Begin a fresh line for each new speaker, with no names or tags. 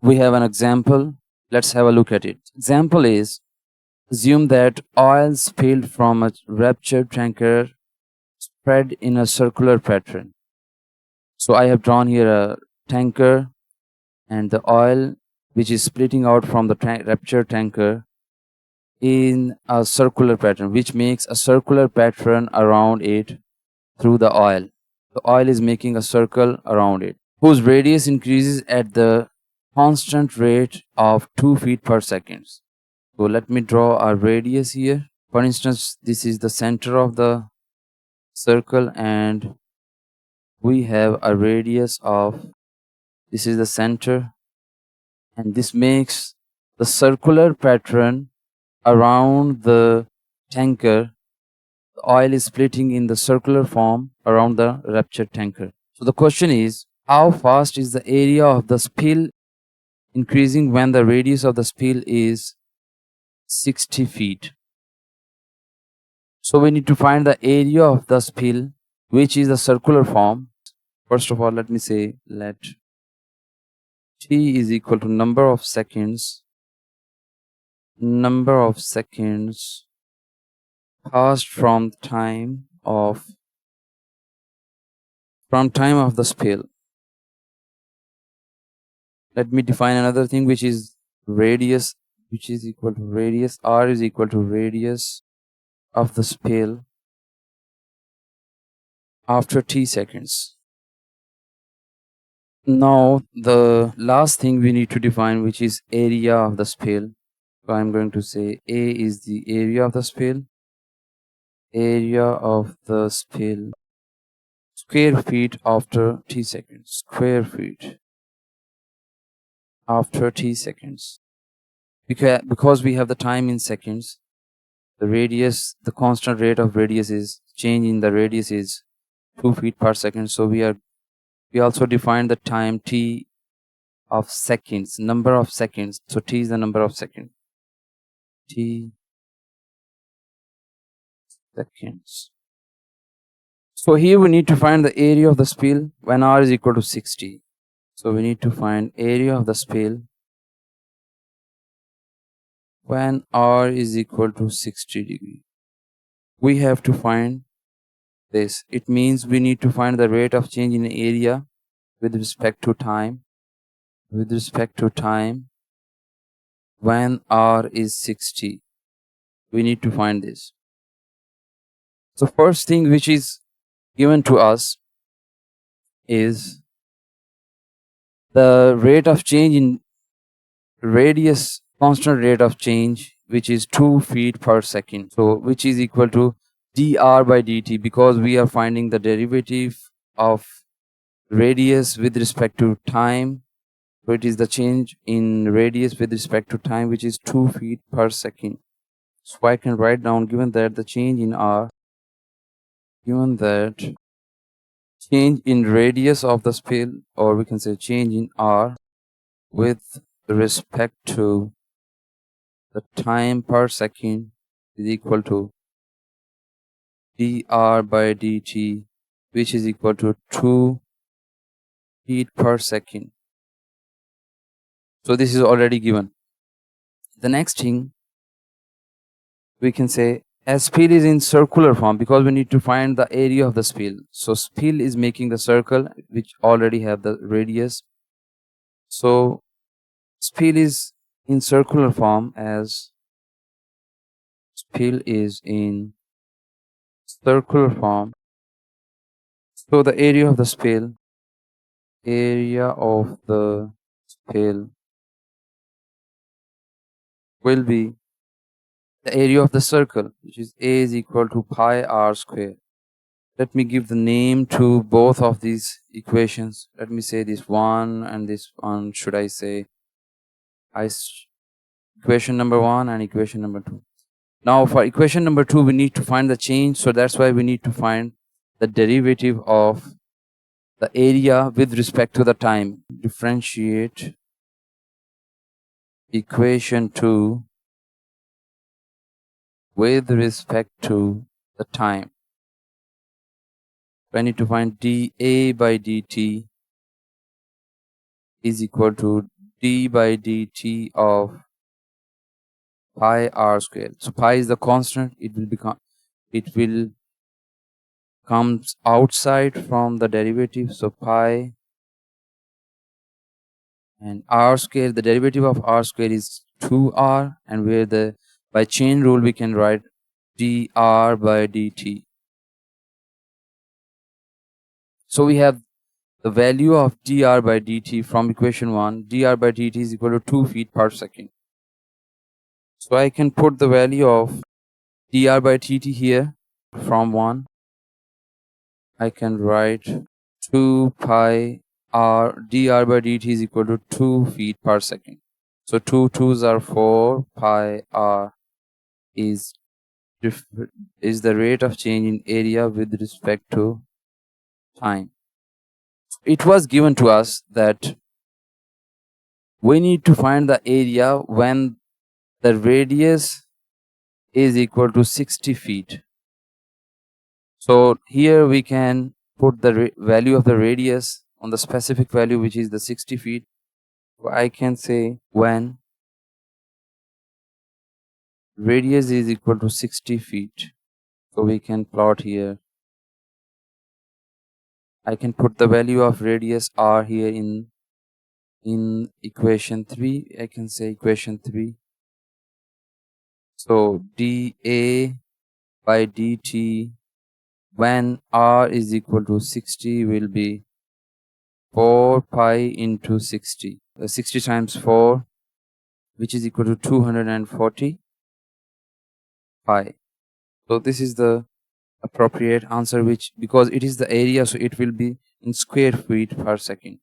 we have an example. Let's have a look at it. Example is, assume that oil spilled from a ruptured tanker spread in a circular pattern. So I have drawn here a tanker, and the oil which is splitting out from the ruptured tanker in a circular pattern, which makes a circular pattern around it through the oil. The oil is making a circle around it, whose radius increases at the constant rate of 2 feet per second. So let me draw a radius here. For instance, this is the center of the circle, and we have a radius of, this is the center, and this makes the circular pattern around the tanker. The oil is splitting in the circular form around the ruptured tanker. So the question is, how fast is the area of the spill increasing when the radius of the spill is 60 feet? So we need to find the area of the spill, which is the circular form. First of all, let me say, let t is equal to number of seconds passed from time of the spill. Let me define another thing, which is radius, which is equal to radius. R is equal to radius of the spill after t seconds. Now the last thing we need to define, which is area of the spill. So I'm going to say A is the area of the spill. Area of the spill, square feet after t seconds. Square feet after t seconds. Because we have the time in seconds, the radius, the constant rate of radius is, change in the radius is 2 feet per second. So we also define the time t of seconds, number of seconds. So t is the number of seconds. T seconds. So here we need to find the area of the spill when r is equal to 60. So we need to find area of the spill when r is equal to 60 degree. We have to find this. It means we need to find the rate of change in area with respect to time. With respect to time when r is 60. We need to find this. So first thing which is given to us is the rate of change in radius, constant rate of change, which is 2 feet per second. So which is equal to dr by dt, because we are finding the derivative of radius with respect to time. So it is the change in radius with respect to time, which is 2 feet per second. So I can write down, given that the change in r, given that change in radius of the spill, or we can say change in r with respect to the time per second, is equal to dr by dt, which is equal to 2 feet per second. So this is already given. The next thing we can say, as spill is in circular form, because we need to find the area of the spill. So spill is making the circle which already have the radius. So spill is in circular form, as spill is in circular form. So the area of the spill will be the area of the circle, which is A is equal to pi r square. Let me give the name to both of these equations. Let me say this one and this one. Should I say equation number 1 and equation number 2? Now for equation number 2, we need to find the change. So that's why we need to find the derivative of the area with respect to the time. Differentiate equation 2 with respect to the time. I need to find dA by dt is equal to d by dt of pi r squared. So pi is the constant. It will comes outside from the derivative. So pi and r square, the derivative of r square is 2r, and where the by chain rule we can write dr by dt. So we have the value of dr by dt from equation 1. Dr by dt is equal to 2 feet per second. So I can put the value of dr by dt here from 1. I can write 2 pi r dr by dt is equal to 2 feet per second. So 2 2s are 4. Pi r is the rate of change in area with respect to time. It was given to us that we need to find the area when the radius is equal to 60 feet. So here we can put the value of the radius on the specific value, which is the 60 feet. So I can say when radius is equal to 60 feet. So we can plot here. I can put the value of radius r here in equation 3. I can say equation 3. So dA by dt when r is equal to 60 will be 4 pi into 60. 60 times 4, which is equal to 240 pi. So this is the appropriate answer, which because it is the area, so it will be in square feet per second.